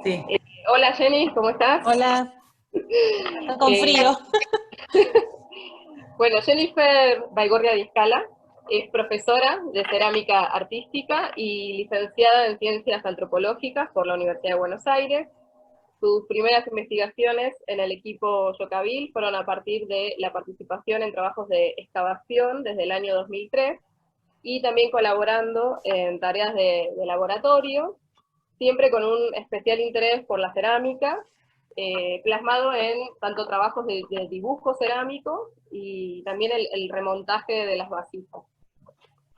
Sí. Hola Jenny, ¿cómo estás? Hola, con Eh, frío. bueno, Jennifer Baigorria Discala es profesora de cerámica artística y licenciada en ciencias antropológicas por la Universidad de Buenos Aires. Sus primeras investigaciones en el equipo Yocavil fueron a partir de la participación en trabajos de excavación desde el año 2003 y también colaborando en tareas de laboratorio, siempre con un especial interés por la cerámica, plasmado en tanto trabajos de dibujo cerámico y también el remontaje de las vasijas.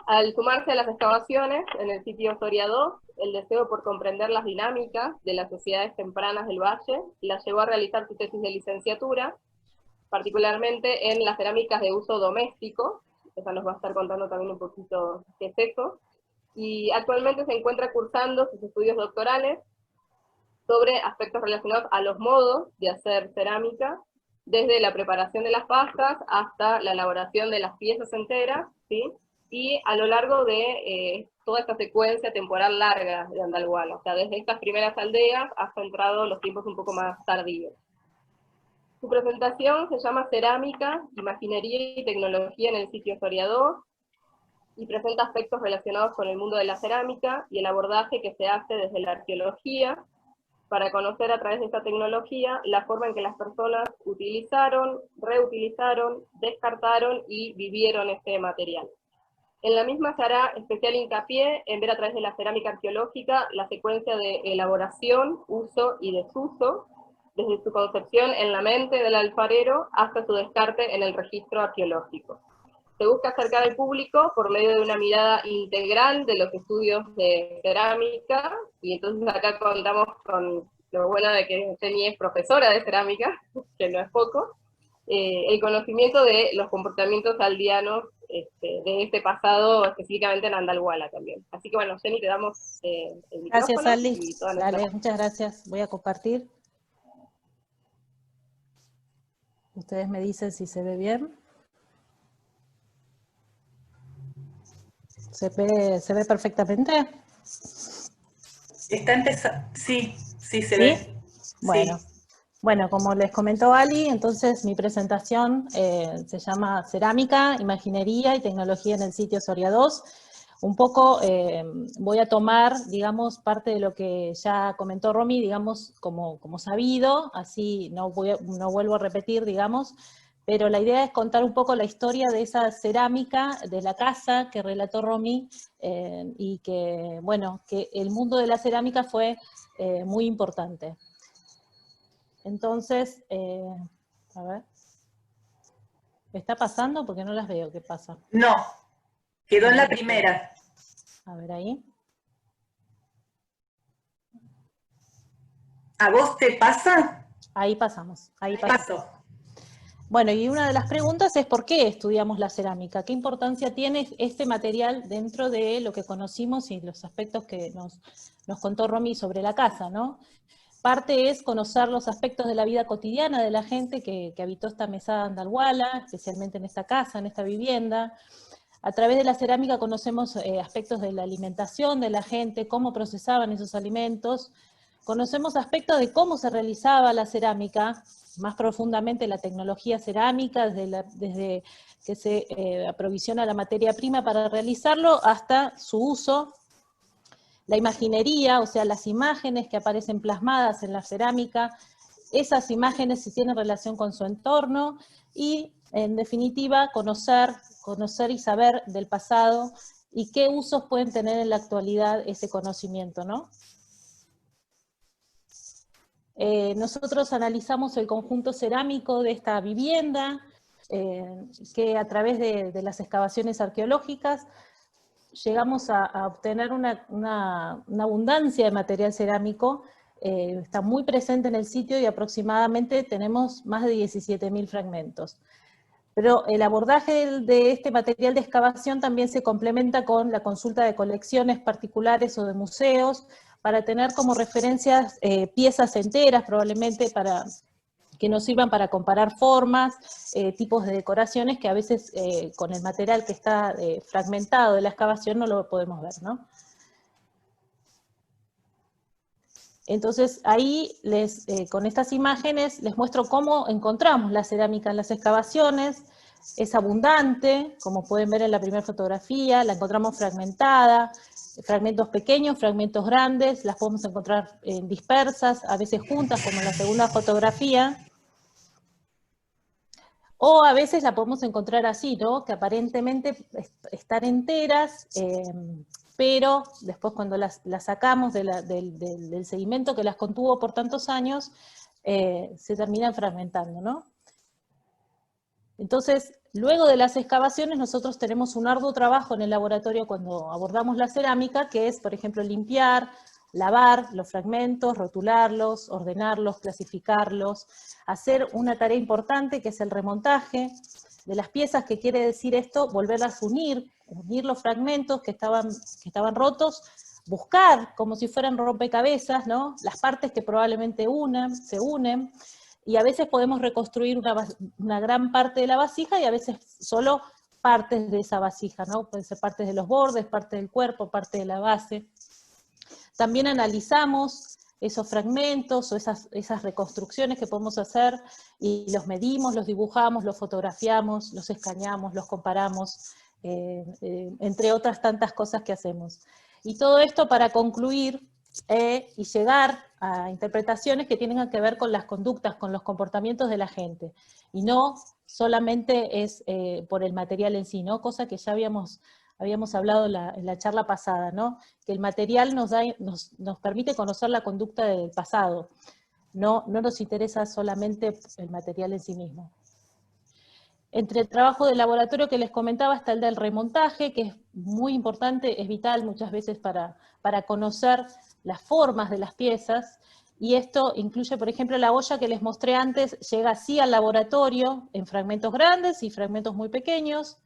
Al sumarse a las excavaciones en el sitio Soria 2, el deseo por comprender las dinámicas de las sociedades tempranas del valle la llevó a realizar su tesis de licenciatura, particularmente en las cerámicas de uso doméstico. Esa nos va a estar contando también un poquito qué es eso. Y actualmente se encuentra cursando sus estudios doctorales sobre aspectos relacionados a los modos de hacer cerámica, desde la preparación de las pastas hasta la elaboración de las piezas enteras, ¿sí? Y a lo largo de toda esta secuencia temporal larga de Andalguala, o sea, desde estas primeras aldeas hasta entrado los tiempos un poco más tardíos. Su presentación se llama Cerámica, Imaginería y Tecnología en el sitio Soria 2, y presenta aspectos relacionados con el mundo de la cerámica y el abordaje que se hace desde la arqueología para conocer a través de esta tecnología la forma en que las personas utilizaron, reutilizaron, descartaron y vivieron este material. En la misma se hará especial hincapié en ver a través de la cerámica arqueológica la secuencia de elaboración, uso y desuso, desde su concepción en la mente del alfarero hasta su descarte en el registro arqueológico. Se busca acercar al público por medio de una mirada integral de los estudios de cerámica, y entonces acá contamos con lo bueno de que Jenny es profesora de cerámica, que no es poco, el conocimiento de los comportamientos aldeanos de este pasado, específicamente en Andalguala también. Así que bueno, Jenny, te damos el Gracias, micrófono Ali. y toda nuestra... Dale, muchas gracias. Voy a compartir. Ustedes me dicen si se ve bien. ¿Se ve perfectamente? Está empezando. Sí, sí se ¿Sí? ve. Bueno. Sí. Bueno, como les comentó Ali, entonces mi presentación se llama Cerámica, Imaginería y Tecnología en el sitio Soria 2. Un poco voy a tomar, digamos, parte de lo que ya comentó Romy, digamos, como sabido, así no vuelvo a repetir, digamos, pero la idea es contar un poco la historia de esa cerámica, de la casa que relató Romy, y que, bueno, que el mundo de la cerámica fue muy importante. Entonces, a ver, ¿está pasando? Porque no las veo, ¿qué pasa? No, quedó A en la ver, primera. a ver ahí. ¿A vos te pasa? Ahí pasamos, ahí Ahí pasamos. pasó. Bueno, y una de las preguntas es ¿por qué estudiamos la cerámica? ¿Qué importancia tiene este material dentro de lo que conocimos y los aspectos que nos contó Romy sobre la casa, ¿no? Parte es conocer los aspectos de la vida cotidiana de la gente que habitó esta mesada andalguala, especialmente en esta casa, en esta vivienda. A través de la cerámica conocemos aspectos de la alimentación de la gente, cómo procesaban esos alimentos. Conocemos aspectos de cómo se realizaba la cerámica, más profundamente la tecnología cerámica, desde que se aprovisiona la materia prima para realizarlo hasta su uso. La imaginería, o sea, las imágenes que aparecen plasmadas en la cerámica, esas imágenes si tienen relación con su entorno y, en definitiva, conocer y saber del pasado y qué usos pueden tener en la actualidad ese conocimiento, ¿no? Nosotros analizamos el conjunto cerámico de esta vivienda, que a través de las excavaciones arqueológicas llegamos a obtener una abundancia de material cerámico, está muy presente en el sitio y aproximadamente tenemos más de 17.000 fragmentos. Pero el abordaje de este material de excavación también se complementa con la consulta de colecciones particulares o de museos, para tener como referencias piezas enteras, probablemente que nos sirvan para comparar formas, tipos de decoraciones que a veces con el material que está fragmentado de la excavación no lo podemos ver, ¿no? Entonces ahí con estas imágenes les muestro cómo encontramos la cerámica en las excavaciones. Es abundante, como pueden ver en la primera fotografía, la encontramos fragmentada, fragmentos pequeños, fragmentos grandes, las podemos encontrar dispersas, a veces juntas, como en la segunda fotografía. O a veces la podemos encontrar así, ¿no? Que aparentemente están enteras, pero después cuando las sacamos del sedimento que las contuvo por tantos años, se terminan fragmentando, ¿no? Entonces, luego de las excavaciones, nosotros tenemos un arduo trabajo en el laboratorio cuando abordamos la cerámica, que es, por ejemplo, limpiar, lavar los fragmentos, rotularlos, ordenarlos, clasificarlos, hacer una tarea importante que es el remontaje de las piezas, que quiere decir esto, volverlas a unir los fragmentos que estaban rotos, buscar como si fueran rompecabezas, ¿no? Las partes que probablemente se unen, y a veces podemos reconstruir una gran parte de la vasija y a veces solo partes de esa vasija, ¿no? Pueden ser partes de los bordes, parte del cuerpo, parte de la base. También analizamos esos fragmentos o esas reconstrucciones que podemos hacer y los medimos, los dibujamos, los fotografiamos, los escaneamos, los comparamos, entre otras tantas cosas que hacemos. Y todo esto para concluir y llegar a interpretaciones que tienen que ver con las conductas, con los comportamientos de la gente, y no solamente es por el material en sí, ¿no? Cosa que ya habíamos hablado en la charla pasada, ¿no? Que el material nos permite conocer la conducta del pasado, no nos interesa solamente el material en sí mismo. Entre el trabajo de laboratorio que les comentaba está el del remontaje, que es muy importante, es vital muchas veces para conocer las formas de las piezas, y esto incluye, por ejemplo, la olla que les mostré antes, llega así al laboratorio en fragmentos grandes y fragmentos muy pequeños,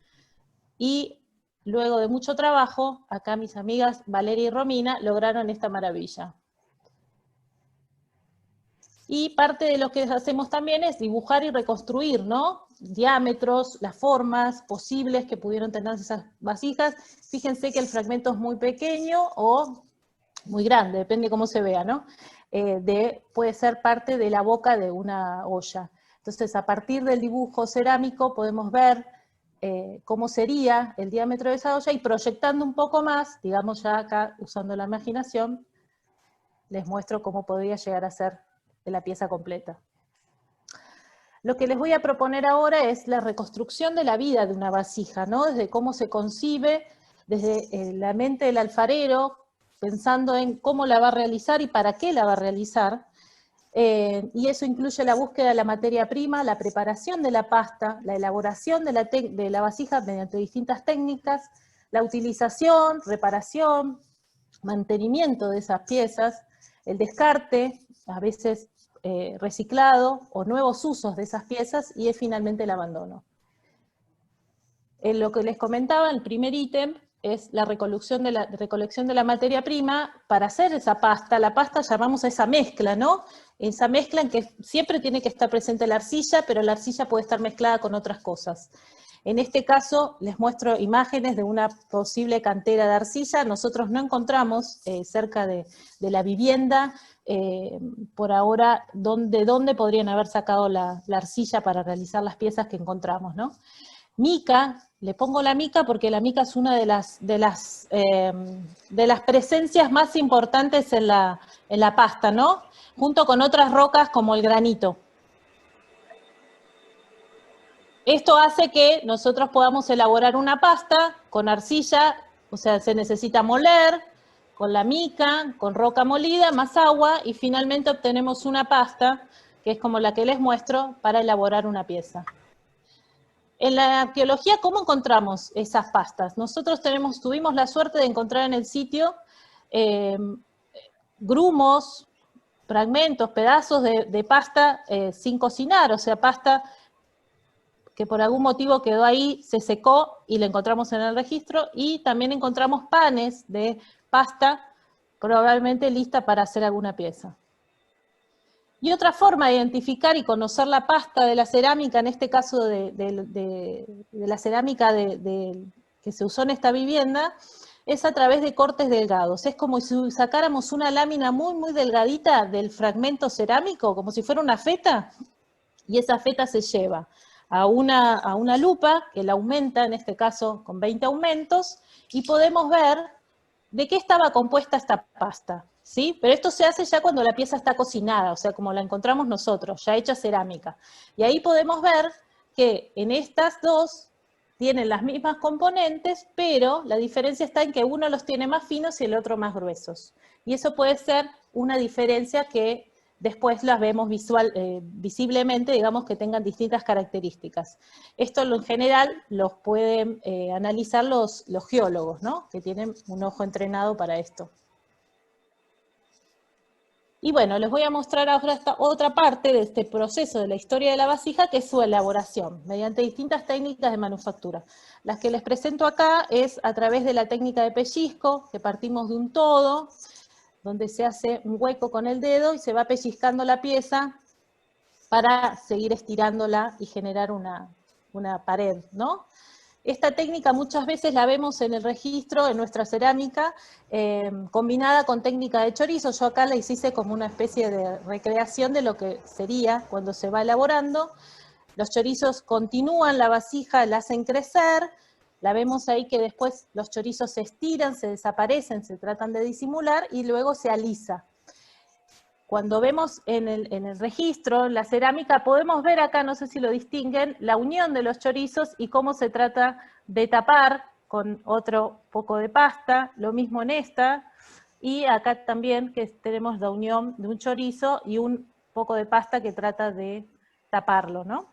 y luego de mucho trabajo, acá mis amigas Valeria y Romina lograron esta maravilla. Y parte de lo que hacemos también es dibujar y reconstruir, ¿no? Diámetros, las formas posibles que pudieron tener esas vasijas. Fíjense que el fragmento es muy pequeño o muy grande, depende cómo se vea, ¿no? Puede ser parte de la boca de una olla. Entonces, a partir del dibujo cerámico podemos ver cómo sería el diámetro de esa olla, y proyectando un poco más, digamos ya acá usando la imaginación, les muestro cómo podría llegar a ser la pieza completa. Lo que les voy a proponer ahora es la reconstrucción de la vida de una vasija, ¿no? Desde cómo se concibe, desde la mente del alfarero, pensando en cómo la va a realizar y para qué la va a realizar, y eso incluye la búsqueda de la materia prima, la preparación de la pasta, la elaboración de la vasija mediante distintas técnicas, la utilización, reparación, mantenimiento de esas piezas, el descarte, a veces reciclado, o nuevos usos de esas piezas, y es finalmente el abandono. En lo que les comentaba, el primer ítem es la recolección de la materia prima para hacer esa pasta. La pasta llamamos a esa mezcla, ¿no? Esa mezcla en que siempre tiene que estar presente la arcilla, pero la arcilla puede estar mezclada con otras cosas. En este caso, les muestro imágenes de una posible cantera de arcilla. Nosotros no encontramos cerca de la vivienda, por ahora, de dónde podrían haber sacado la arcilla para realizar las piezas que encontramos, ¿no? Mica, le pongo la mica porque la mica es una de las presencias más importantes en la pasta, ¿no? Junto con otras rocas como el granito. Esto hace que nosotros podamos elaborar una pasta con arcilla, o sea, se necesita moler, con la mica, con roca molida, más agua, y finalmente obtenemos una pasta, que es como la que les muestro, para elaborar una pieza. En la arqueología, ¿cómo encontramos esas pastas? Nosotros tuvimos la suerte de encontrar en el sitio grumos, fragmentos, pedazos de pasta sin cocinar, o sea, pasta que por algún motivo quedó ahí, se secó y la encontramos en el registro, y también encontramos panes de pasta probablemente lista para hacer alguna pieza. Y otra forma de identificar y conocer la pasta de la cerámica, en este caso de la cerámica que se usó en esta vivienda, es a través de cortes delgados. Es como si sacáramos una lámina muy, muy delgadita del fragmento cerámico, como si fuera una feta, y esa feta se lleva a una lupa, que la aumenta, en este caso con 20 aumentos, y podemos ver de qué estaba compuesta esta pasta, ¿sí? Pero esto se hace ya cuando la pieza está cocinada, o sea, como la encontramos nosotros, ya hecha cerámica. Y ahí podemos ver que en estas dos tienen las mismas componentes, pero la diferencia está en que uno los tiene más finos y el otro más gruesos. Y eso puede ser una diferencia que después las vemos visiblemente, digamos que tengan distintas características. Esto en general los pueden analizar los geólogos, ¿no? Que tienen un ojo entrenado para esto. Y bueno, les voy a mostrar ahora esta otra parte de este proceso de la historia de la vasija, que es su elaboración, mediante distintas técnicas de manufactura. Las que les presento acá es a través de la técnica de pellizco, que partimos de un todo, donde se hace un hueco con el dedo y se va pellizcando la pieza para seguir estirándola y generar una pared, ¿no? Esta técnica muchas veces la vemos en el registro, en nuestra cerámica, combinada con técnica de chorizo. Yo acá la hice como una especie de recreación de lo que sería cuando se va elaborando. Los chorizos continúan la vasija, la hacen crecer, la vemos ahí que después los chorizos se estiran, se desaparecen, se tratan de disimular y luego se alisa. Cuando vemos en el registro, en la cerámica, podemos ver acá, no sé si lo distinguen, la unión de los chorizos y cómo se trata de tapar con otro poco de pasta, lo mismo en esta, y acá también que tenemos la unión de un chorizo y un poco de pasta que trata de taparlo, ¿no?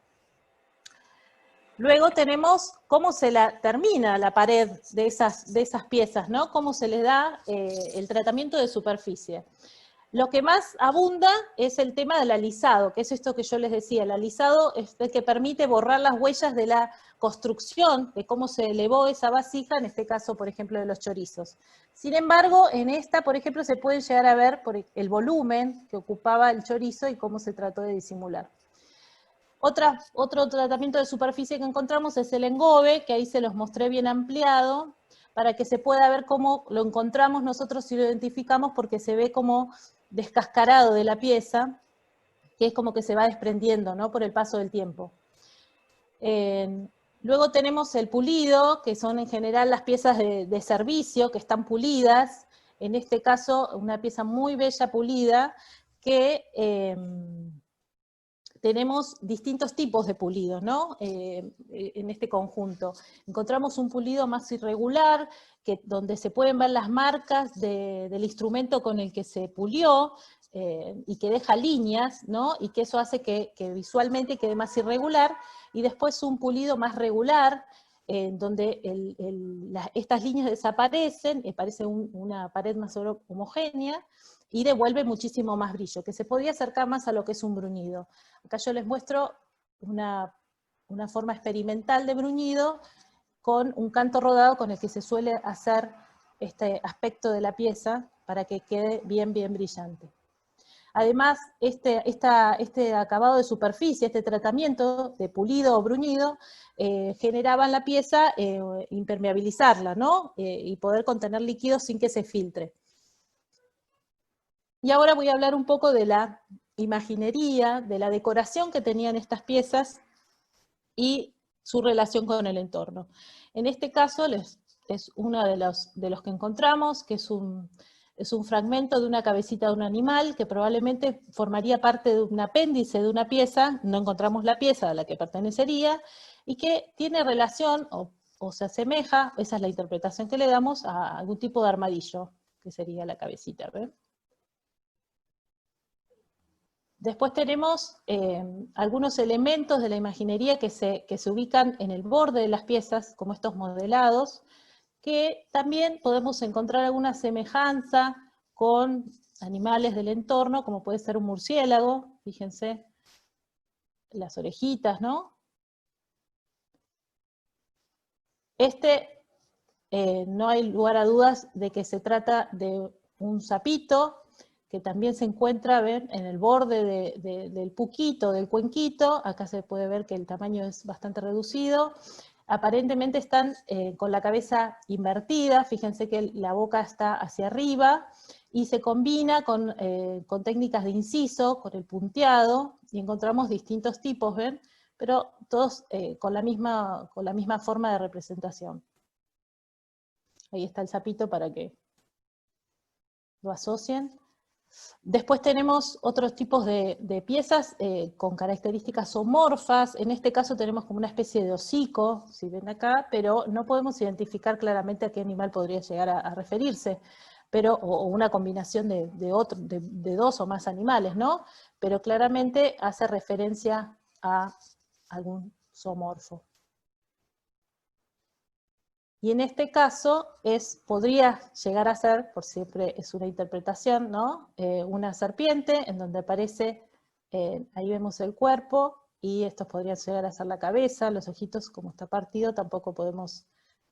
Luego tenemos cómo se termina la pared de esas piezas, ¿no? Cómo se les da el tratamiento de superficie. Lo que más abunda es el tema del alisado, que es esto que yo les decía. El alisado es el que permite borrar las huellas de la construcción, de cómo se elevó esa vasija, en este caso, por ejemplo, de los chorizos. Sin embargo, en esta, por ejemplo, se puede llegar a ver el volumen que ocupaba el chorizo y cómo se trató de disimular. Otro tratamiento de superficie que encontramos es el engobe, que ahí se los mostré bien ampliado, para que se pueda ver cómo lo encontramos nosotros y lo identificamos, porque se ve como descascarado de la pieza, que es como que se va desprendiendo, ¿no? Por el paso del tiempo. Luego tenemos el pulido, que son en general las piezas de servicio, que están pulidas, en este caso una pieza muy bella pulida, que tenemos distintos tipos de pulidos, ¿no? En este conjunto. Encontramos un pulido más irregular, donde se pueden ver las marcas del instrumento con el que se pulió, y que deja líneas, ¿no? Y que eso hace que visualmente quede más irregular, y después un pulido más regular, donde estas líneas desaparecen, parece una pared más homogénea, y devuelve muchísimo más brillo, que se podría acercar más a lo que es un bruñido. Acá yo les muestro una forma experimental de bruñido con un canto rodado con el que se suele hacer este aspecto de la pieza para que quede bien, bien brillante. Además, este acabado de superficie, este tratamiento de pulido o bruñido, generaba en la pieza impermeabilizarla, ¿no? Y poder contener líquidos sin que se filtre. Y ahora voy a hablar un poco de la imaginería, de la decoración que tenían estas piezas y su relación con el entorno. En este caso es uno de los que encontramos, que es un fragmento de una cabecita de un animal que probablemente formaría parte de un apéndice de una pieza, no encontramos la pieza a la que pertenecería, y que tiene relación o se asemeja, esa es la interpretación que le damos, a algún tipo de armadillo, que sería la cabecita, ¿ven? Después tenemos algunos elementos de la imaginería que se ubican en el borde de las piezas, como estos modelados, que también podemos encontrar alguna semejanza con animales del entorno, como puede ser un murciélago, fíjense, las orejitas, ¿no? No hay lugar a dudas de que se trata de un sapito, que también se encuentra, ven, en el borde del puquito, del cuenquito. Acá se puede ver que el tamaño es bastante reducido. aparentemente están con la cabeza invertida, fíjense que la boca está hacia arriba, y se combina con técnicas de inciso, con el punteado, y encontramos distintos tipos, ¿ven? Pero todos con la misma forma de representación. Ahí está el sapito para que lo asocien. Después tenemos otros tipos de piezas con características zoomorfas. En este caso tenemos como una especie de hocico, si ven acá, pero no podemos identificar claramente a qué animal podría llegar a referirse, pero, o una combinación de dos o más animales, ¿no? Pero claramente hace referencia a algún zoomorfo. Y en este caso podría llegar a ser, por siempre es una interpretación, ¿no? Una serpiente en donde aparece, ahí vemos el cuerpo, y estos podrían llegar a ser la cabeza, los ojitos como está partido, tampoco podemos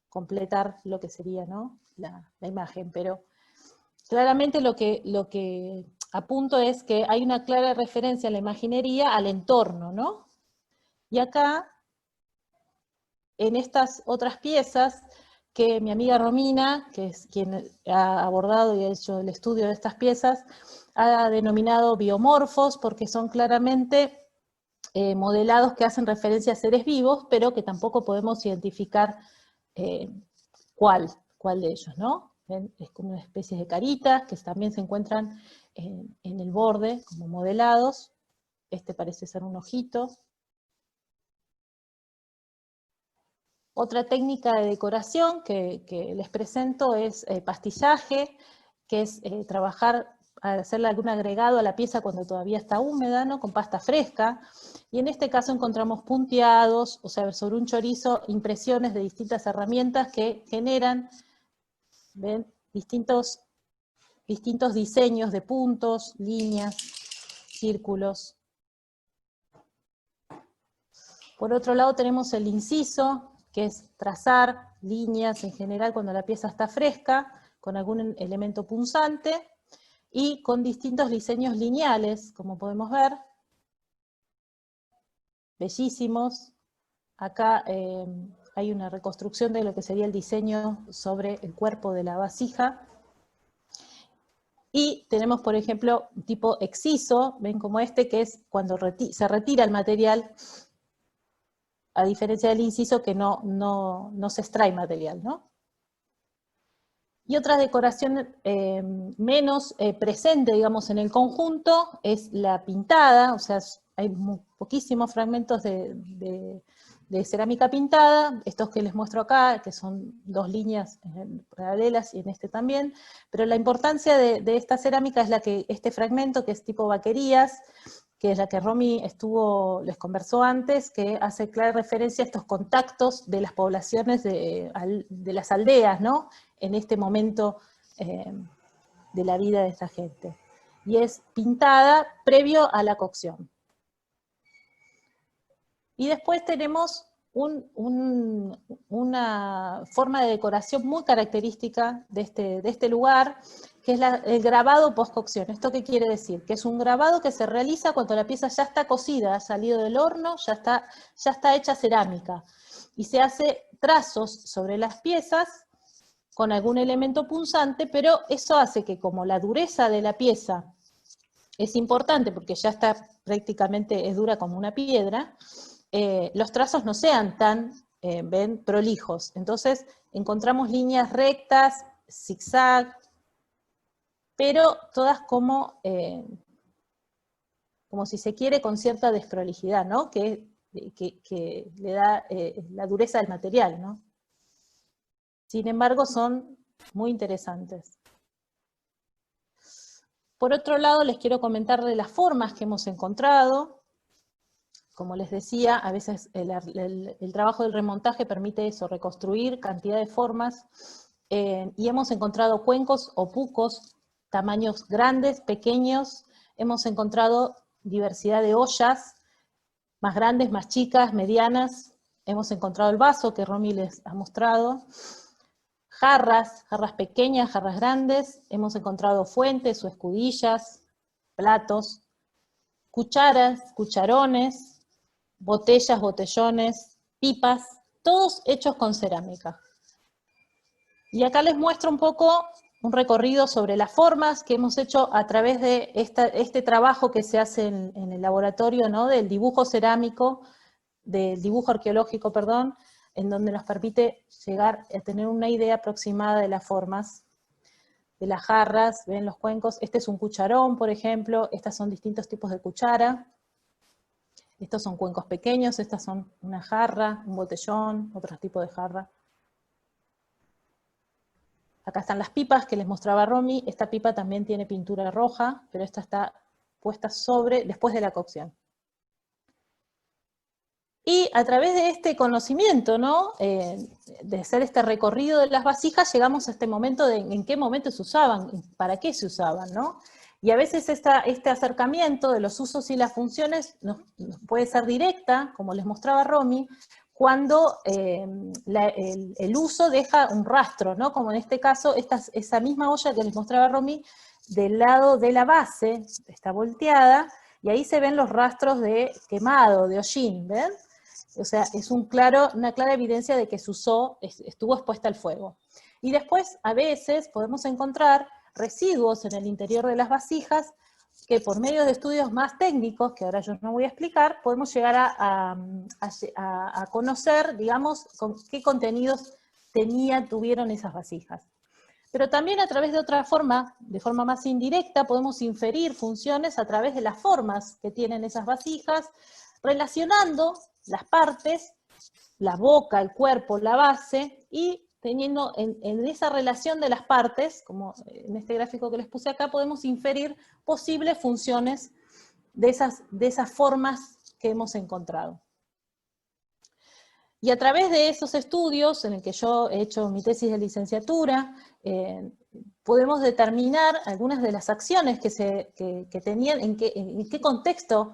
completar lo que sería, ¿no? la imagen, pero claramente lo que apunto es que hay una clara referencia en la imaginería al entorno, ¿no? Y acá, en estas otras piezas, que mi amiga Romina, que es quien ha abordado y ha hecho el estudio de estas piezas, ha denominado biomorfos, porque son claramente modelados que hacen referencia a seres vivos, pero que tampoco podemos identificar cuál de ellos, ¿no? ¿Ven? Es como una especie de caritas, que también se encuentran en el borde, como modelados. Este parece ser un ojito. Otra técnica de decoración que les presento es pastillaje, que es trabajar, hacerle algún agregado a la pieza cuando todavía está húmeda, ¿no? Con pasta fresca. Y en este caso encontramos punteados, o sea, sobre un chorizo, impresiones de distintas herramientas que generan, ¿ven? Distintos diseños de puntos, líneas, círculos. Por otro lado tenemos el inciso, que es trazar líneas en general cuando la pieza está fresca, con algún elemento punzante, y con distintos diseños lineales, como podemos ver, bellísimos. Acá hay una reconstrucción de lo que sería el diseño sobre el cuerpo de la vasija. Y tenemos, por ejemplo, un tipo exciso, ven como este, que es cuando se retira el material, a diferencia del inciso que no se extrae material, ¿no? Y otra decoración menos presente, digamos, en el conjunto, es la pintada, o sea, hay poquísimos fragmentos de cerámica pintada, estos que les muestro acá, que son dos líneas paralelas, y en este también, pero la importancia de esta cerámica es este fragmento, que es tipo vaquerías, que es la que Romy les conversó antes, que hace clara referencia a estos contactos de las poblaciones de las aldeas, ¿no? En este momento de la vida de esta gente. Y es pintada previo a la cocción. Y después tenemos una forma de decoración muy característica de este lugar, que es el grabado post-cocción. ¿Esto qué quiere decir? Que es un grabado que se realiza cuando la pieza ya está cocida, ha salido del horno, ya está hecha cerámica. Y se hace trazos sobre las piezas con algún elemento punzante, pero eso hace que, como la dureza de la pieza es importante, porque ya está prácticamente, es dura como una piedra, los trazos no sean tan, ven, prolijos. Entonces encontramos líneas rectas, zigzag, pero todas como si se quiere, con cierta desprolijidad, ¿no? Que le da la dureza del material, ¿no? Sin embargo, son muy interesantes. Por otro lado, les quiero comentar de las formas que hemos encontrado. Como les decía, a veces el trabajo del remontaje permite eso, reconstruir cantidad de formas, y hemos encontrado cuencos o pucos, tamaños grandes, pequeños, hemos encontrado diversidad de ollas, más grandes, más chicas, medianas, hemos encontrado el vaso que Romy les ha mostrado, jarras pequeñas, jarras grandes, hemos encontrado fuentes o escudillas, platos, cucharas, cucharones, botellas, botellones, pipas, todos hechos con cerámica. Y acá les muestro un poco un recorrido sobre las formas que hemos hecho a través de este trabajo que se hace en el laboratorio, ¿no? Del dibujo cerámico, del dibujo arqueológico, perdón, en donde nos permite llegar a tener una idea aproximada de las formas, de las jarras, ven los cuencos. Este es un cucharón, por ejemplo, estas son distintos tipos de cuchara. Estos son cuencos pequeños, estas son una jarra, un botellón, otro tipo de jarra. Acá están las pipas que les mostraba Romy. Esta pipa también tiene pintura roja, pero esta está puesta después de la cocción. Y a través de este conocimiento, ¿no? De hacer este recorrido de las vasijas, llegamos a este momento de en qué momento se usaban, para qué se usaban, ¿no? Y a veces este acercamiento de los usos y las funciones puede ser directa, como les mostraba Romy, cuando el uso deja un rastro, ¿no? Como en este caso, esa misma olla que les mostraba Romy, del lado de la base, está volteada, y ahí se ven los rastros de quemado, de hollín, ¿ven? O sea, es una clara evidencia de que se usó, estuvo expuesta al fuego. Y después, a veces, podemos encontrar residuos en el interior de las vasijas que por medio de estudios más técnicos, que ahora yo no voy a explicar, podemos llegar a conocer, digamos, qué contenidos tuvieron esas vasijas. Pero también a través de otra forma, de forma más indirecta, podemos inferir funciones a través de las formas que tienen esas vasijas, relacionando las partes, la boca, el cuerpo, la base, y teniendo en esa relación de las partes, como en este gráfico que les puse acá, podemos inferir posibles funciones de esas formas que hemos encontrado. Y a través de esos estudios, en el que yo he hecho mi tesis de licenciatura, podemos determinar algunas de las acciones que tenían, en qué contexto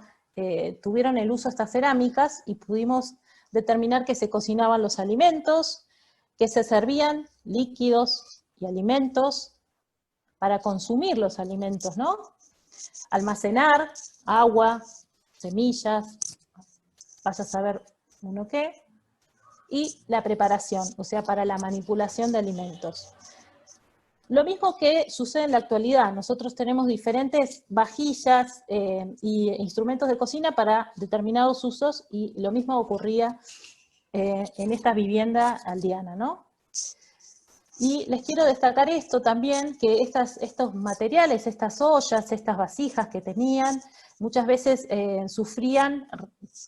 tuvieron el uso estas cerámicas, y pudimos determinar que se cocinaban los alimentos, que se servían líquidos y alimentos para consumir los alimentos, ¿no? Almacenar agua, semillas, vas a saber uno qué, y la preparación, o sea, para la manipulación de alimentos. Lo mismo que sucede en la actualidad, nosotros tenemos diferentes vajillas y instrumentos de cocina para determinados usos, y lo mismo ocurría en esta vivienda aldeana, ¿no? Y les quiero destacar esto también, que estos materiales, estas ollas, estas vasijas que tenían, muchas veces sufrían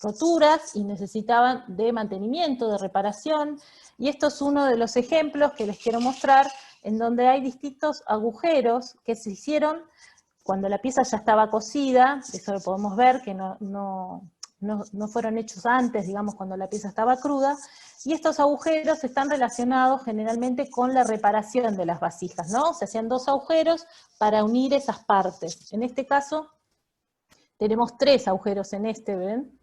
roturas y necesitaban de mantenimiento, de reparación, y esto es uno de los ejemplos que les quiero mostrar, en donde hay distintos agujeros que se hicieron cuando la pieza ya estaba cocida. Eso lo podemos ver, que no fueron hechos antes, digamos, cuando la pieza estaba cruda, y estos agujeros están relacionados generalmente con la reparación de las vasijas, ¿no? Se hacían 2 agujeros para unir esas partes. En este caso, tenemos 3 agujeros en ¿ven?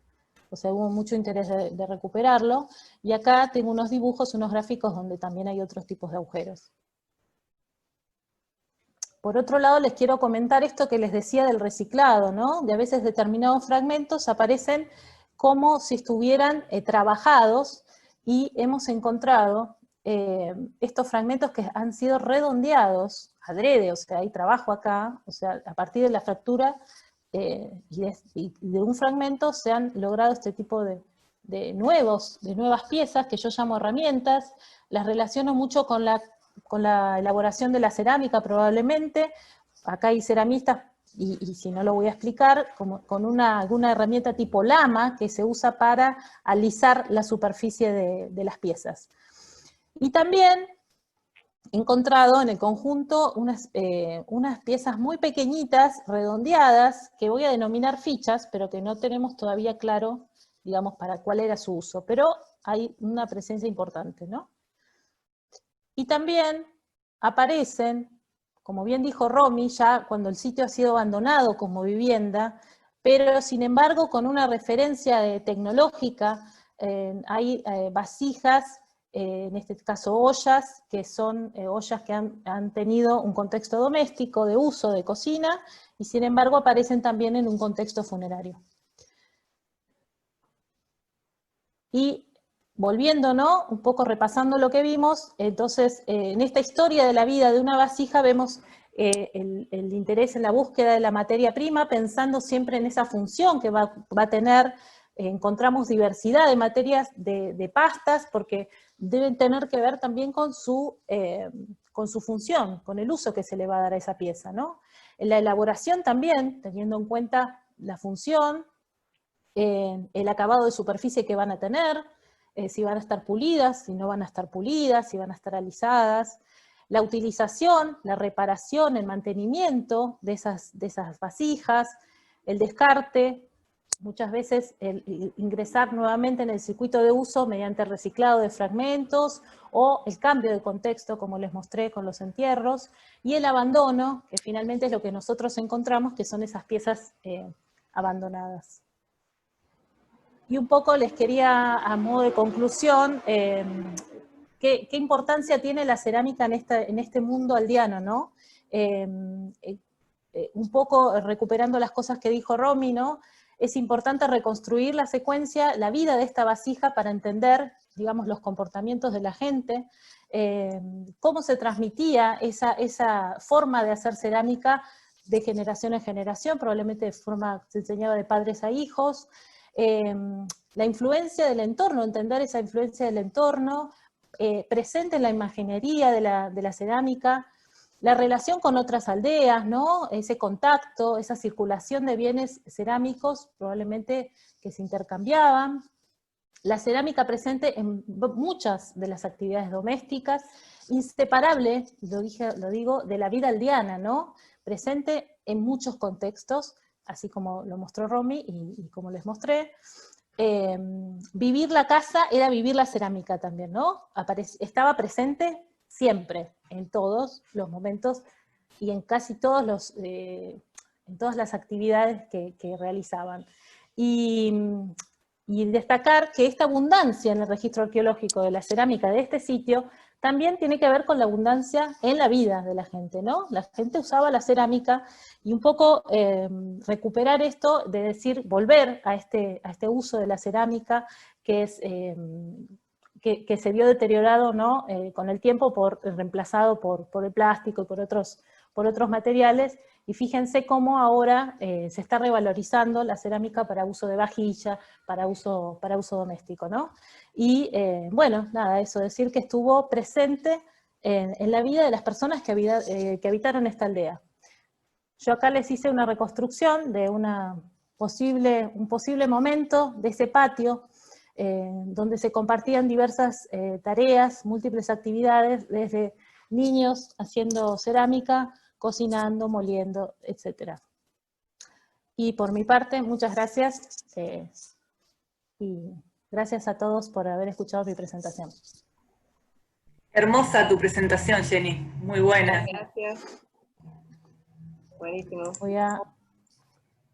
O sea, hubo mucho interés de recuperarlo, y acá tengo unos dibujos, unos gráficos donde también hay otros tipos de agujeros. Por otro lado, les quiero comentar esto que les decía del reciclado, ¿no? De a veces determinados fragmentos aparecen como si estuvieran trabajados, y hemos encontrado estos fragmentos que han sido redondeados, adrede, o sea, hay trabajo acá, o sea, a partir de la fractura y de un fragmento se han logrado este tipo de nuevas piezas, que yo llamo herramientas. Las relaciono mucho con la elaboración de la cerámica probablemente. Acá hay ceramistas, y si no lo voy a explicar, con alguna herramienta tipo lama que se usa para alisar la superficie de las piezas. Y también he encontrado en el conjunto unas piezas muy pequeñitas, redondeadas, que voy a denominar fichas, pero que no tenemos todavía claro, digamos, para cuál era su uso, pero hay una presencia importante, ¿no? Y también aparecen, como bien dijo Romy, ya cuando el sitio ha sido abandonado como vivienda, pero sin embargo con una referencia tecnológica, hay vasijas, en este caso ollas, que son ollas que han tenido un contexto doméstico de uso de cocina, y sin embargo aparecen también en un contexto funerario. Y volviendo, ¿no? Un poco repasando lo que vimos, entonces, en esta historia de la vida de una vasija vemos el interés en la búsqueda de la materia prima, pensando siempre en esa función que va a tener. Encontramos diversidad de materias de pastas, porque deben tener que ver también con su función, con el uso que se le va a dar a esa pieza, ¿no? En la elaboración también, teniendo en cuenta la función, el acabado de superficie que van a tener, si van a estar pulidas, si no van a estar pulidas, si van a estar alisadas, la utilización, la reparación, el mantenimiento de esas vasijas, el descarte, muchas veces el ingresar nuevamente en el circuito de uso mediante el reciclado de fragmentos, o el cambio de contexto, como les mostré con los entierros, y el abandono, que finalmente es lo que nosotros encontramos, que son esas piezas abandonadas. Y un poco les quería, a modo de conclusión, qué importancia tiene la cerámica en este mundo aldeano, ¿no? Un poco recuperando las cosas que dijo Romy, ¿no? Es importante reconstruir la secuencia, la vida de esta vasija para entender, digamos, los comportamientos de la gente, cómo se transmitía esa forma de hacer cerámica de generación en generación, probablemente de forma se enseñaba de padres a hijos, la influencia del entorno, entender esa influencia del entorno, presente en la imaginería de la cerámica, la relación con otras aldeas, ¿no? Ese contacto, esa circulación de bienes cerámicos, probablemente que se intercambiaban, la cerámica presente en muchas de las actividades domésticas, inseparable, lo digo, de la vida aldeana, ¿no? Presente en muchos contextos, así como lo mostró Romy y como les mostré. Vivir la casa era vivir la cerámica también, ¿no? Estaba presente siempre, en todos los momentos y en casi todos en todas las actividades que realizaban. Y destacar que esta abundancia en el registro arqueológico de la cerámica de este sitio también tiene que ver con la abundancia en la vida de la gente, ¿no? La gente usaba la cerámica, y un poco recuperar esto de decir, volver a este uso de la cerámica que se vio deteriorado, ¿no? Con el tiempo, reemplazado por el plástico y por otros materiales. Y fíjense cómo ahora se está revalorizando la cerámica para uso de vajilla, para uso doméstico, ¿no? Y bueno, nada, eso, decir que estuvo presente en la vida de las personas que habitaron esta aldea. Yo acá les hice una reconstrucción de un posible momento de ese patio, donde se compartían diversas tareas, múltiples actividades, desde niños haciendo cerámica, cocinando, moliendo, etc. Y por mi parte, muchas gracias, y gracias a todos por haber escuchado mi presentación. Hermosa tu presentación, Jenny, muy buena. Gracias. Buenísimo. Voy a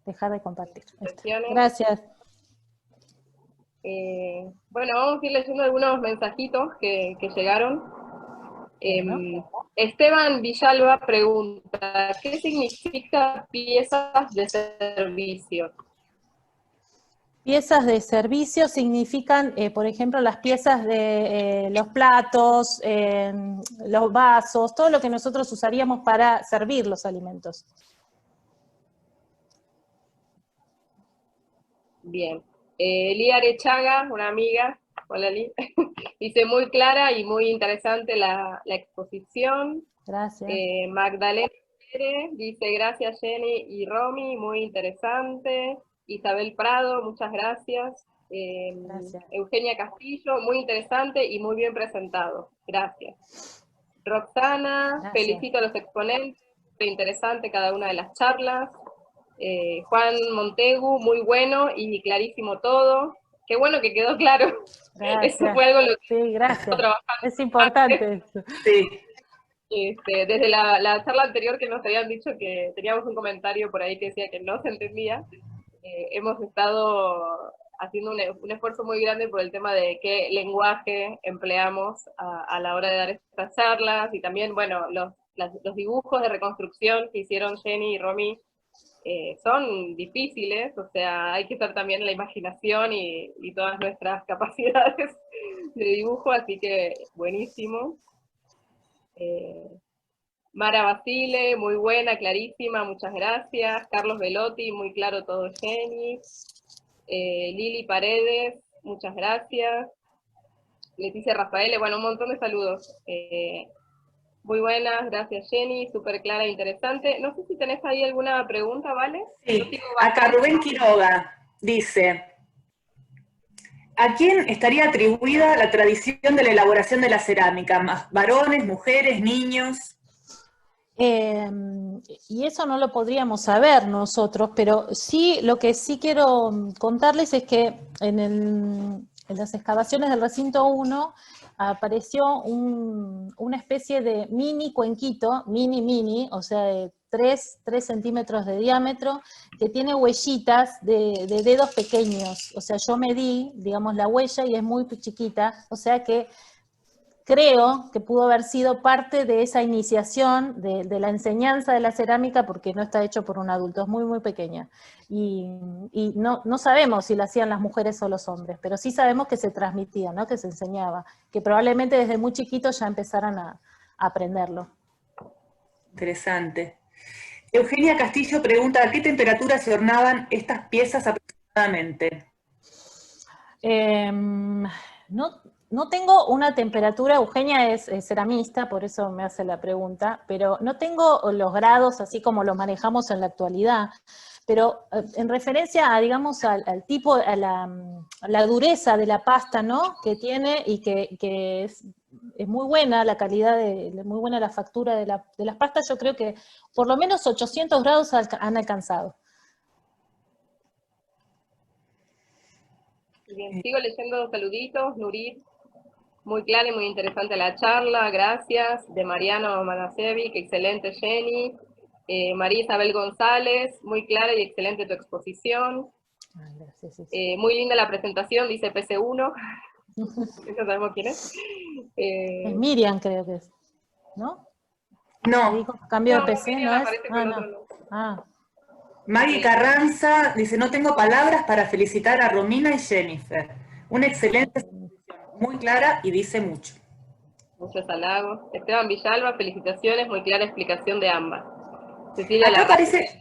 dejar de compartir. Cuestiones. Gracias. Bueno, vamos a ir leyendo algunos mensajitos que llegaron. Esteban Villalba pregunta, ¿qué significa piezas de servicio? Piezas de servicio significan, por ejemplo, las piezas de los platos, los vasos, todo lo que nosotros usaríamos para servir los alimentos. Bien. Lía Arechaga, una amiga, hola Lí, dice muy clara y muy interesante la exposición. Gracias. Magdalena Pérez dice gracias Jenny y Romy, muy interesante. Isabel Prado, muchas gracias. Gracias. Eugenia Castillo, muy interesante y muy bien presentado. Gracias. Roxana, Gracias. Felicito a los exponentes, muy interesante cada una de las charlas. Juan Montegu, muy bueno y clarísimo todo. Qué bueno que quedó claro. Gracias. Eso fue algo lo que sí, gracias. trabajando. Es importante eso. Sí. Desde la charla anterior que nos habían dicho que teníamos un comentario por ahí que decía que no se entendía, hemos estado haciendo un esfuerzo muy grande por el tema de qué lenguaje empleamos a la hora de dar estas charlas, y también, bueno, los dibujos de reconstrucción que hicieron Jenny y Romy son difíciles, o sea, hay que usar también la imaginación y todas nuestras capacidades de dibujo, así que buenísimo. Mara Basile, muy buena, clarísima, muchas gracias. Carlos Velotti, muy claro todo, Jenny. Lili Paredes, muchas gracias. Leticia Rafael, bueno, un montón de saludos. Muy buenas, gracias Jenny, súper clara e interesante. No sé si tenés ahí alguna pregunta, ¿vale? Sí, acá Rubén Quiroga dice, ¿a quién estaría atribuida la tradición de la elaboración de la cerámica? ¿Más varones, mujeres, niños? Y eso no lo podríamos saber nosotros, pero sí, lo que sí quiero contarles es que en las excavaciones del recinto 1 apareció una especie de mini cuenquito, mini, o sea, de 3 centímetros de diámetro, que tiene huellitas de dedos pequeños. O sea, yo medí, digamos, la huella y es muy chiquita, o sea que creo que pudo haber sido parte de esa iniciación, de la enseñanza de la cerámica, porque no está hecho por un adulto, es muy pequeña. Y no sabemos si la hacían las mujeres o los hombres, pero sí sabemos que se transmitía, ¿no? Que se enseñaba, que probablemente desde muy chiquitos ya empezaran a aprenderlo. Interesante. Eugenia Castillo pregunta, ¿a qué temperatura se hornaban estas piezas aproximadamente? No tengo una temperatura, Eugenia es ceramista, por eso me hace la pregunta, pero no tengo los grados así como los manejamos en la actualidad, pero en referencia a, digamos, al tipo, a la dureza de la pasta, ¿no? Que tiene y que es muy buena la calidad, muy buena la factura de las pastas, yo creo que por lo menos 800 grados han alcanzado. Bien, sigo leyendo saluditos, Nurit, muy clara y muy interesante la charla, gracias. De Mariano Manasevic, excelente Jenny. María Isabel González, muy clara y excelente tu exposición. Ay, gracias, sí. Muy linda la presentación, dice PC1. No sabemos quién es. Es Miriam, creo que es, ¿no? No. Dijo cambio de PC, Miriam ¿no es? aparece con otro nombre. Maggie Carranza dice, no tengo palabras para felicitar a Romina y Jennifer. Una excelente exposición, muy clara y dice mucho. Muchos halagos. Esteban Villalba, felicitaciones, muy clara explicación de ambas. Cecilia Acá Larraín. aparece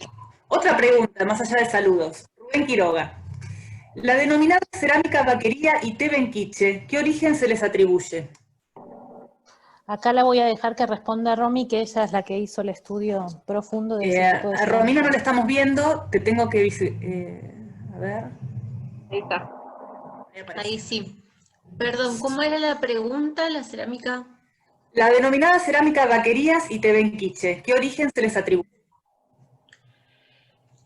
otra pregunta, más allá de saludos. Rubén Quiroga. La denominada cerámica vaquería y té benquiche, ¿qué origen se les atribuye? Acá la voy a dejar que responda Romy, que ella es la que hizo el estudio profundo de ese tipo de A Romina cerámica. no la estamos viendo, te tengo que... a ver. Ahí está. Ahí sí. Perdón, ¿cómo era la pregunta? La cerámica. La denominada cerámica vaquerías y té benquiche, ¿qué origen se les atribuye?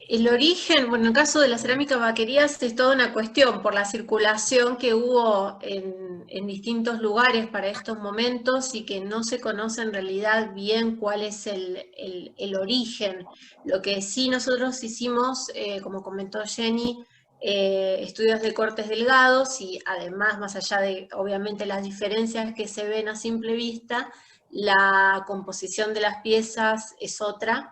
El origen, bueno, en el caso de la cerámica vaquerías es toda una cuestión por la circulación que hubo en distintos lugares para estos momentos y que no se conoce en realidad bien cuál es el origen. Lo que sí nosotros hicimos, como comentó Jenny, estudios de cortes delgados y además, más allá de obviamente las diferencias que se ven a simple vista, la composición de las piezas es otra.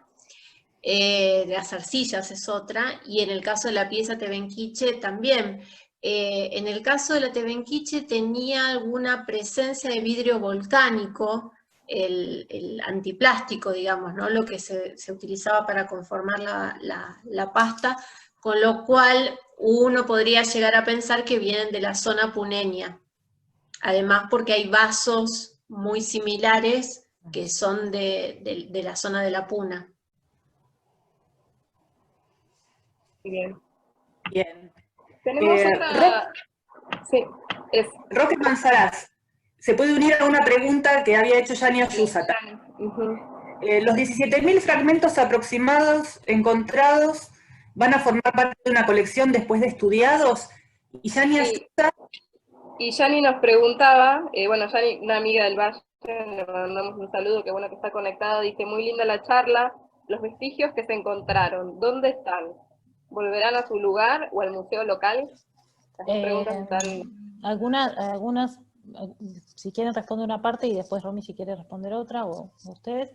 De las arcillas es otra, y en el caso de la pieza Tebenquiche también. En el caso de la Tebenquiche tenía alguna presencia de vidrio volcánico, el antiplástico, digamos, ¿no? Lo que se utilizaba para conformar la pasta, con lo cual uno podría llegar a pensar que vienen de la zona puneña. Además porque hay vasos muy similares que son de la zona de la Puna. Bien. Bien. Tenemos otra... Sí, es... Roque Manzaraz, se puede unir a una pregunta que había hecho Yani Ayusata. Los 17.000 fragmentos aproximados encontrados van a formar parte de una colección después de estudiados. Y Yani Ayusata... Y Yani nos preguntaba, bueno, Yani, una amiga del Valle, le mandamos un saludo, que bueno que está conectada, dice, muy linda la charla, los vestigios que se encontraron, ¿dónde están? ¿Volverán a su lugar o al museo local? Las dos preguntas están... Algunas, si quieren responder una parte y después Romy si quiere responder otra, o ustedes.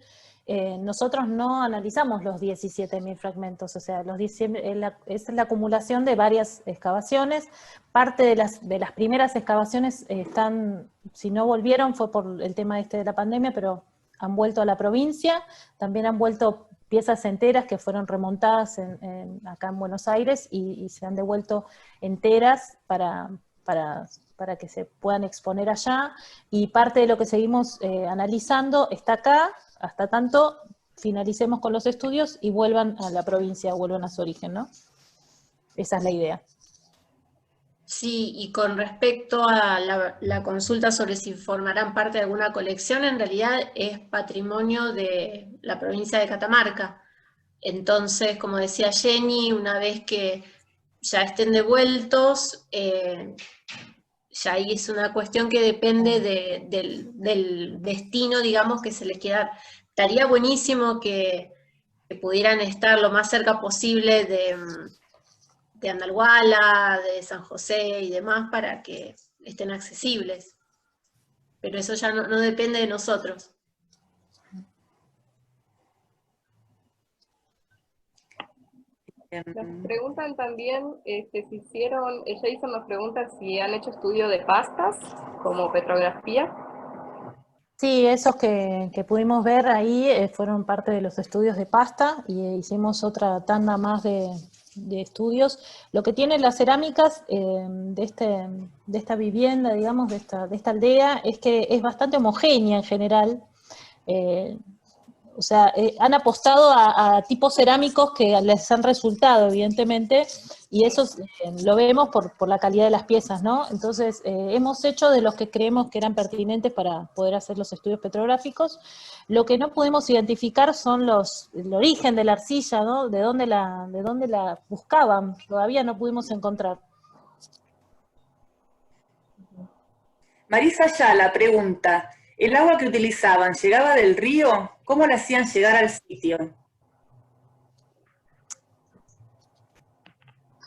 nosotros no analizamos los 17.000 fragmentos, o sea, es la acumulación de varias excavaciones. Parte de las primeras excavaciones si no volvieron fue por el tema de la pandemia, pero han vuelto a la provincia, también han vuelto piezas enteras que fueron remontadas acá en Buenos Aires y se han devuelto enteras para que se puedan exponer allá, y parte de lo que seguimos analizando está acá, hasta tanto finalicemos con los estudios y vuelvan a la provincia, vuelvan a su origen, ¿no? Esa es la idea. Sí, y con respecto a la consulta sobre si formarán parte de alguna colección, en realidad es patrimonio de la provincia de Catamarca. Entonces, como decía Jenny, una vez que ya estén devueltos, ya ahí es una cuestión que depende del destino, digamos, que se les quiera dar. Estaría buenísimo que pudieran estar lo más cerca posible de Andalguala, de San José y demás, para que estén accesibles. Pero eso ya no depende de nosotros. Nos preguntan también ella hizo unas preguntas si han hecho estudio de pastas, como petrografía. Sí, esos que pudimos ver ahí fueron parte de los estudios de pasta, y hicimos otra tanda más de estudios. Lo que tienen las cerámicas de esta vivienda, digamos, de esta aldea, es que es bastante homogénea en general. O sea, han apostado a tipos cerámicos que les han resultado, evidentemente, y eso lo vemos por la calidad de las piezas, ¿no? Entonces, hemos hecho de los que creemos que eran pertinentes para poder hacer los estudios petrográficos. Lo que no pudimos identificar son el origen de la arcilla, ¿no? De dónde la buscaban, todavía no pudimos encontrar. Marisa Ayala pregunta, ¿el agua que utilizaban llegaba del río? ¿Cómo la hacían llegar al sitio?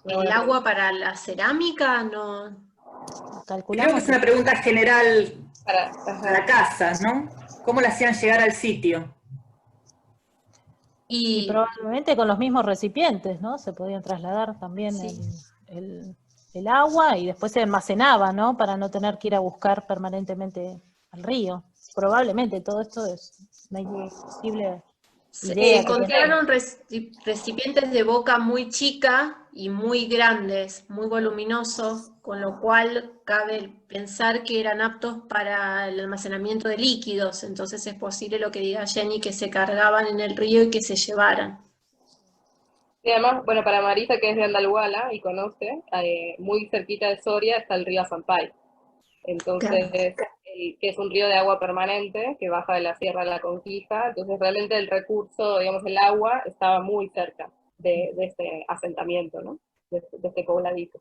¿El agua para la cerámica? No. Creo que es una pregunta general para la casa, ¿no? ¿Cómo la hacían llegar al sitio? Y probablemente con los mismos recipientes, ¿no? Se podían trasladar también el agua, y después se almacenaba, ¿no? Para no tener que ir a buscar permanentemente al río. Probablemente todo esto es una imposible idea. Encontraron recipientes de boca muy chica y muy grandes, muy voluminosos, con lo cual cabe pensar que eran aptos para el almacenamiento de líquidos. Entonces es posible lo que diga Jenny, que se cargaban en el río y que se llevaran. Y además, bueno, para Marisa, que es de Andalguala y conoce, muy cerquita de Soria está el río Azampay. Entonces, claro, que es un río de agua permanente que baja de la Sierra de la Conquija. Entonces, realmente el recurso, digamos, el agua estaba muy cerca de este asentamiento, ¿no? De este pobladito.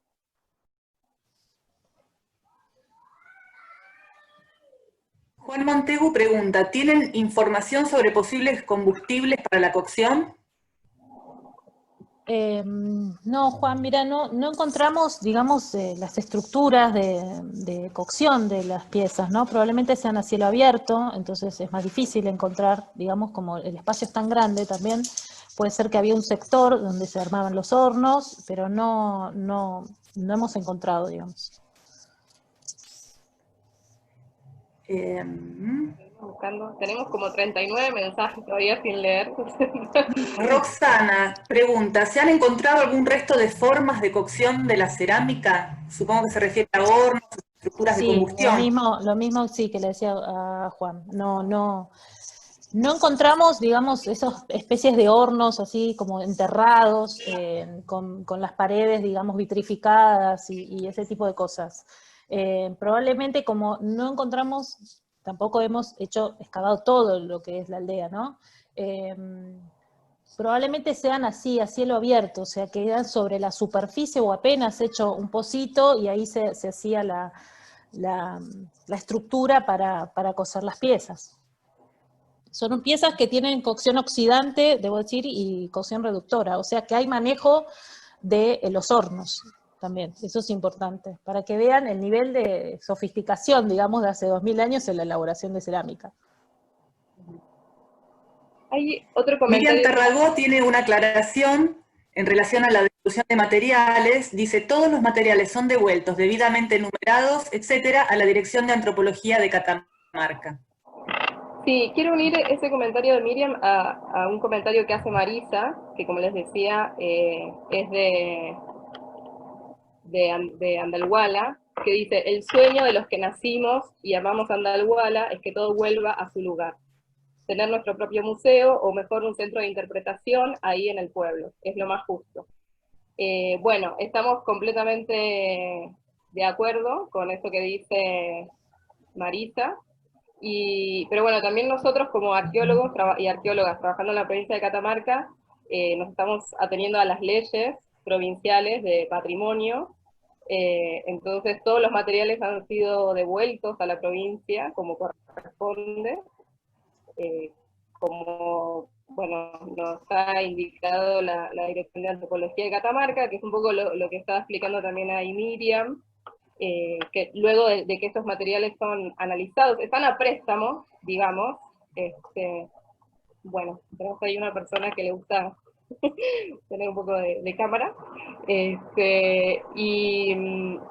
Juan Montegu pregunta, ¿tienen información sobre posibles combustibles para la cocción? No, Juan, mira, no encontramos, digamos, las estructuras de cocción de las piezas, ¿no? Probablemente sean a cielo abierto, entonces es más difícil encontrar, digamos, como el espacio es tan grande también, puede ser que había un sector donde se armaban los hornos, pero no hemos encontrado, digamos. Tenemos como 39 mensajes todavía sin leer. Roxana pregunta, ¿se han encontrado algún resto de formas de cocción de la cerámica? Supongo que se refiere a hornos, estructuras de combustión. Lo mismo sí que le decía a Juan. No encontramos, digamos, esas especies de hornos así como enterrados, con las paredes, digamos, vitrificadas y ese tipo de cosas. Probablemente como no encontramos, tampoco hemos excavado todo lo que es la aldea, ¿no? Probablemente sean así, a cielo abierto, o sea, quedan sobre la superficie o apenas hecho un pocito y ahí se hacía la estructura para cocer las piezas. Son piezas que tienen cocción oxidante, debo decir, y cocción reductora, o sea que hay manejo de los hornos también, eso es importante, para que vean el nivel de sofisticación, digamos, de hace 2000 años en la elaboración de cerámica. Hay otro Miriam comentario. Tarragó tiene una aclaración en relación a la devolución de materiales. Dice, todos los materiales son devueltos debidamente numerados, etcétera, a la Dirección de Antropología de Catamarca. Sí, quiero unir ese comentario de Miriam a un comentario que hace Marisa, que como les decía, es de Andalhuala, que dice, el sueño de los que nacimos y amamos Andalhuala es que todo vuelva a su lugar. Tener nuestro propio museo, o mejor un centro de interpretación, ahí en el pueblo, es lo más justo. Bueno, estamos completamente de acuerdo con eso que dice Marisa, pero bueno, también nosotros como arqueólogos y arqueólogas trabajando en la provincia de Catamarca, nos estamos ateniendo a las leyes provinciales de patrimonio, entonces todos los materiales han sido devueltos a la provincia como corresponde, como bueno, nos ha indicado la Dirección de Antropología de Catamarca, que es un poco lo que estaba explicando también ahí Miriam, que luego de que estos materiales son analizados, están a préstamo, digamos, bueno, tenemos ahí una persona que le gusta tener un poco de cámara, y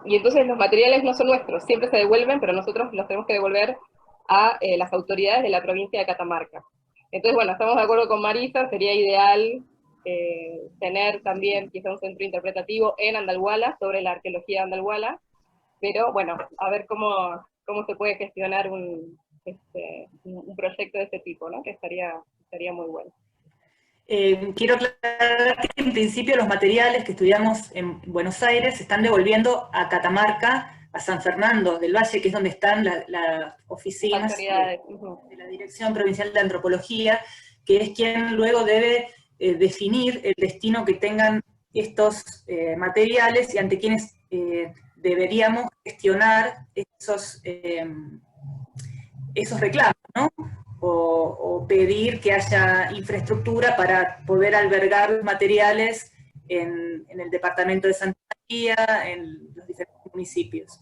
entonces los materiales no son nuestros, siempre se devuelven, pero nosotros los tenemos que devolver a las autoridades de la provincia de Catamarca. Entonces, bueno, estamos de acuerdo con Marisa, sería ideal tener también quizá un centro interpretativo en Andalhuala, sobre la arqueología de Andalhuala, pero bueno, a ver cómo se puede gestionar un proyecto de este tipo, ¿no? Que estaría muy bueno. Quiero aclarar que en principio los materiales que estudiamos en Buenos Aires se están devolviendo a Catamarca, a San Fernando del Valle, que es donde están las oficinas de la Dirección Provincial de Antropología, que es quien luego debe definir el destino que tengan estos materiales y ante quienes deberíamos gestionar esos reclamos, ¿no? O pedir que haya infraestructura para poder albergar los materiales en el departamento de Santa María, en los diferentes municipios.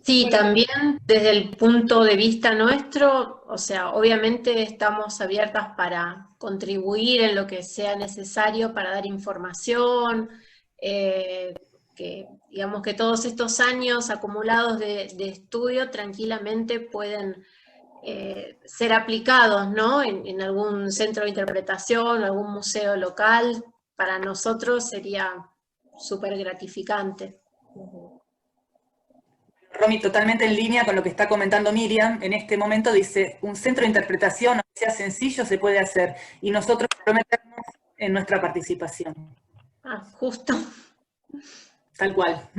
Sí, también desde el punto de vista nuestro, o sea, obviamente estamos abiertas para contribuir en lo que sea necesario para dar información, que digamos que todos estos años acumulados de estudio tranquilamente pueden ser aplicados, ¿no? En algún centro de interpretación, algún museo local, para nosotros sería súper gratificante. Romy, totalmente en línea con lo que está comentando Miriam, en este momento dice, un centro de interpretación, aunque sea sencillo, se puede hacer, y nosotros prometemos en nuestra participación. Ah, justo. Tal cual.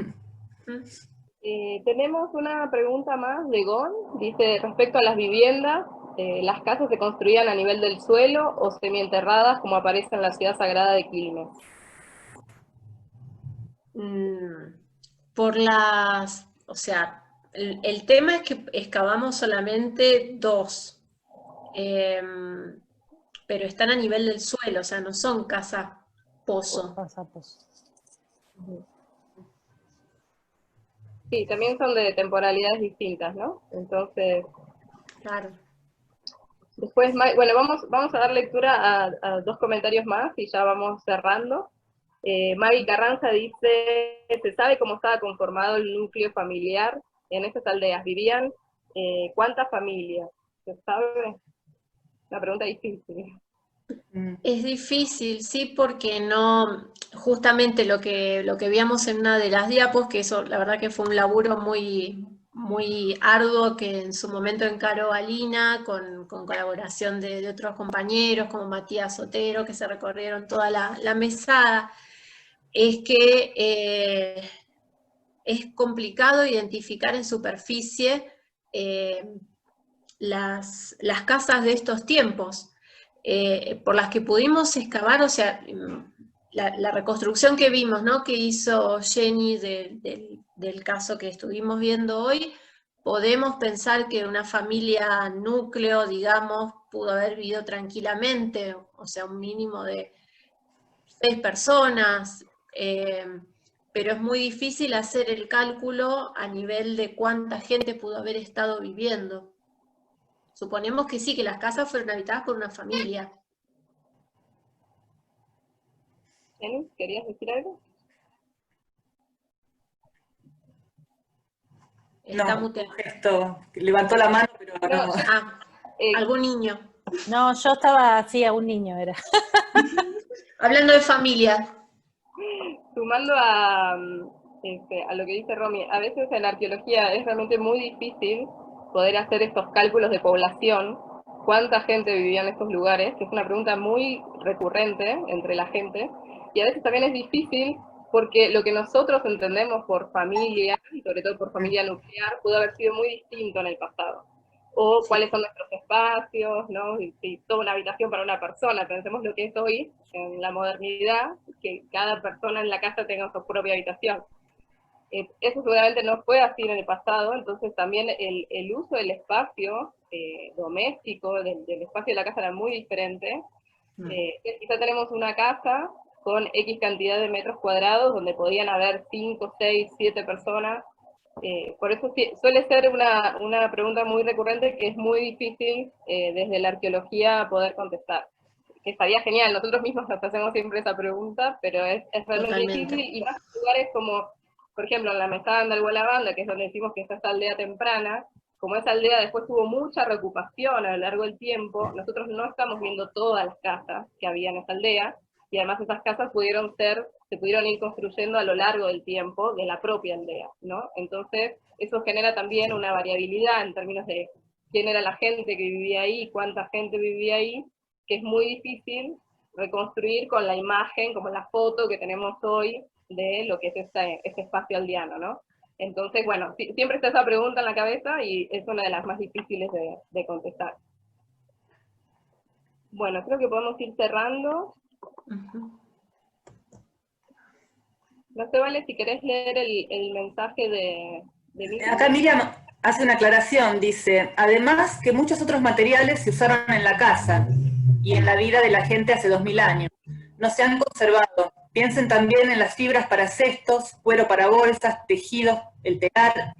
Tenemos una pregunta más de Gon, dice, respecto a las viviendas, ¿las casas se construían a nivel del suelo o semienterradas como aparece en la ciudad sagrada de Quilmes? Por las, o sea, el tema es que excavamos solamente 2, pero están a nivel del suelo, o sea, no son casas pozo. Sí, también son de temporalidades distintas, ¿no? Entonces, claro. Después, bueno, vamos a dar lectura a 2 comentarios más y ya vamos cerrando. Maggie Carranza dice, ¿se sabe cómo estaba conformado el núcleo familiar en esas aldeas? ¿Vivían cuántas familias? ¿Se sabe? Una pregunta difícil. Es difícil, sí, porque no, justamente lo que veíamos en una de las diapos, que eso la verdad que fue un laburo muy, muy arduo que en su momento encaró Alina, con colaboración de otros compañeros como Matías Sotero, que se recorrieron toda la mesada, es que es complicado identificar en superficie las casas de estos tiempos. Por las que pudimos excavar, o sea, la reconstrucción que vimos, ¿no? Que hizo Jenny del caso que estuvimos viendo hoy, podemos pensar que una familia núcleo, digamos, pudo haber vivido tranquilamente, o sea, un mínimo de 6 personas, pero es muy difícil hacer el cálculo a nivel de cuánta gente pudo haber estado viviendo. Suponemos que sí, que las casas fueron habitadas por una familia. Jenny, ¿querías decir algo? Está No, muteado. esto, levantó la mano, pero no. Algún niño. No, yo estaba así, a un niño era. Hablando de familia. Sumando a lo que dice Romy, a veces en arqueología es realmente muy difícil poder hacer estos cálculos de población, cuánta gente vivía en estos lugares, que es una pregunta muy recurrente entre la gente, y a veces también es difícil porque lo que nosotros entendemos por familia, y sobre todo por familia nuclear, pudo haber sido muy distinto en el pasado. O cuáles son nuestros espacios, ¿no? Y toda una habitación para una persona, pensemos lo que es hoy, en la modernidad, que cada persona en la casa tenga su propia habitación. Eso seguramente no fue así en el pasado, entonces también el uso del espacio doméstico, del espacio de la casa era muy diferente. Quizá tenemos una casa con X cantidad de metros cuadrados, donde podían haber 5, 6, 7 personas. Por eso suele ser una pregunta muy recurrente que es muy difícil desde la arqueología poder contestar. Que estaría genial, nosotros mismos nos hacemos siempre esa pregunta, pero es realmente Totalmente. difícil, y más en lugares como, por ejemplo, en la Mesada de Alhualabanda, que es donde decimos que está esta aldea temprana, como esa aldea después tuvo mucha reocupación a lo largo del tiempo, nosotros no estamos viendo todas las casas que había en esa aldea, y además esas casas se pudieron ir construyendo a lo largo del tiempo de la propia aldea, ¿no? Entonces, eso genera también una variabilidad en términos de quién era la gente que vivía ahí, cuánta gente vivía ahí, que es muy difícil reconstruir con la imagen, como la foto que tenemos hoy de lo que es este espacio aldeano, ¿no? Entonces, bueno, siempre está esa pregunta en la cabeza y es una de las más difíciles de contestar. Bueno, creo que podemos ir cerrando. No sé, Vale, si querés leer el mensaje de Miriam. Acá Miriam hace una aclaración, dice, además que muchos otros materiales se usaron en la casa y en la vida de la gente hace 2000 años. No se han conservado. Piensen también en las fibras para cestos, cuero para bolsas, tejidos, el telar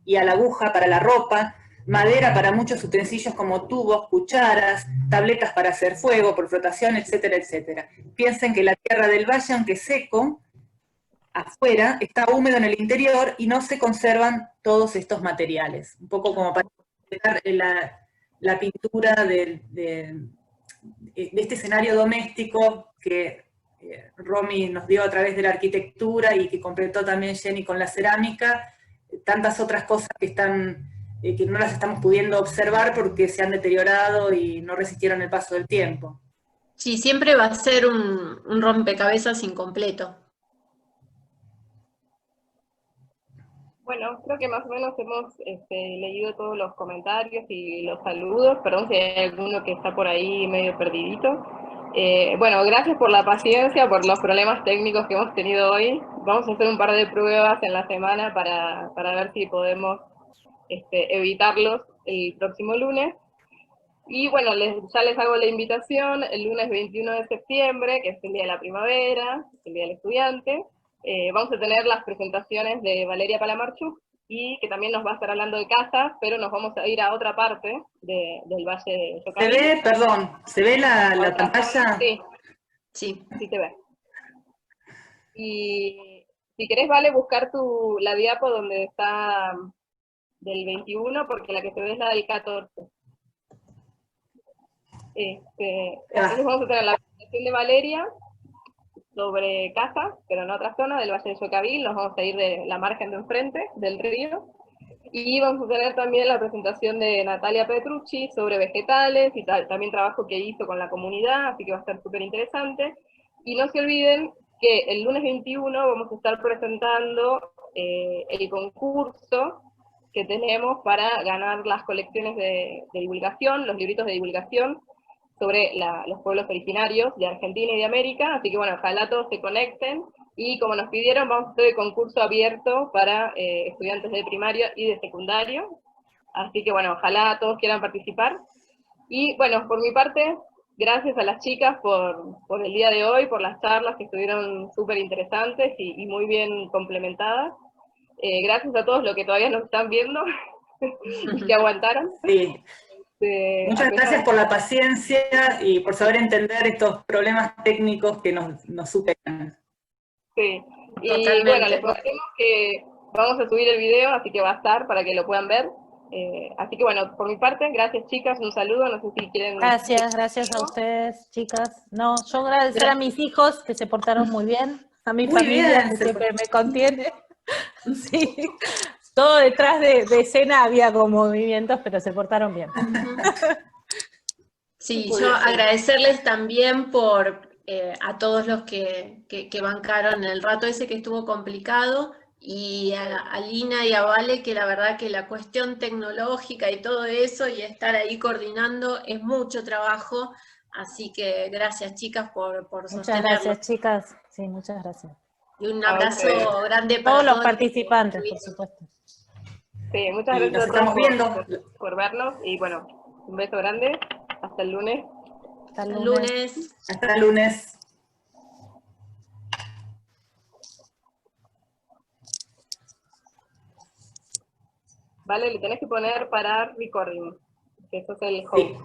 y a la aguja para la ropa, madera para muchos utensilios como tubos, cucharas, tabletas para hacer fuego por flotación, etcétera, etcétera. Piensen que la tierra del valle, aunque seco, afuera, está húmedo en el interior y no se conservan todos estos materiales. Un poco como para explicar la pintura de este escenario doméstico que Romy nos dio a través de la arquitectura y que completó también Jenny con la cerámica, tantas otras cosas que están que no las estamos pudiendo observar porque se han deteriorado y no resistieron el paso del tiempo. Sí, siempre va a ser un rompecabezas incompleto. Bueno, creo que más o menos hemos leído todos los comentarios y los saludos. Perdón si hay alguno que está por ahí medio perdidito. Bueno, gracias por la paciencia, por los problemas técnicos que hemos tenido hoy. Vamos a hacer un par de pruebas en la semana para ver si podemos evitarlos el próximo lunes. Y bueno, ya les hago la invitación el lunes 21 de septiembre, que es el día de la primavera, el día del estudiante. Vamos a tener las presentaciones de Valeria Palamarchuk, y que también nos va a estar hablando de casas, pero nos vamos a ir a otra parte del Valle de Yocaví. ¿Se ve la pantalla? Sí. Sí. Sí se ve. Y si querés, Vale, buscar la diapo donde está del 21, porque la que se ve es la del 14. Entonces vamos a tener la presentación de Valeria sobre casas, pero en otra zona del Valle de Yocaví. Nos vamos a ir de la margen de enfrente del río, y vamos a tener también la presentación de Natalia Petrucci sobre vegetales y también trabajo que hizo con la comunidad, así que va a estar súper interesante. Y no se olviden que el lunes 21 vamos a estar presentando el concurso que tenemos para ganar las colecciones de divulgación, los libritos de divulgación sobre los pueblos originarios de Argentina y de América, así que bueno, ojalá todos se conecten, y como nos pidieron, vamos a hacer el concurso abierto para estudiantes de primario y de secundario, así que bueno, ojalá todos quieran participar. Y bueno, por mi parte, gracias a las chicas por el día de hoy, por las charlas que estuvieron súper interesantes y muy bien complementadas. Gracias a todos los que todavía nos están viendo y que aguantaron. Sí. Muchas gracias por la paciencia y por saber entender estos problemas técnicos que nos superan. Sí, y Totalmente. bueno, les prometemos que vamos a subir el video, así que va a estar para que lo puedan ver. Así que bueno, por mi parte, gracias chicas, un saludo, no sé si quieren... Gracias a ustedes, chicas. No, yo agradecer a mis hijos que se portaron muy bien, a mi Muy familia bien, que siempre me contiene. Sí, todo detrás de escena había como movimientos, pero se portaron bien. Sí, Muy yo bien. agradecerles también por a todos los que bancaron el rato ese que estuvo complicado, y a Lina y a Vale, que la verdad que la cuestión tecnológica y todo eso, y estar ahí coordinando, es mucho trabajo, así que gracias chicas por Muchas sostenerlo. gracias, chicas. Sí, muchas gracias. Y un abrazo grande para Todos los todos participantes, por supuesto. Sí, muchas Y gracias nos a estamos todos viendo. por vernos, y bueno, un beso grande, hasta el lunes. Hasta el el lunes. lunes. Hasta el lunes. Vale, le tenés que poner parar recording, que eso es el host. Sí.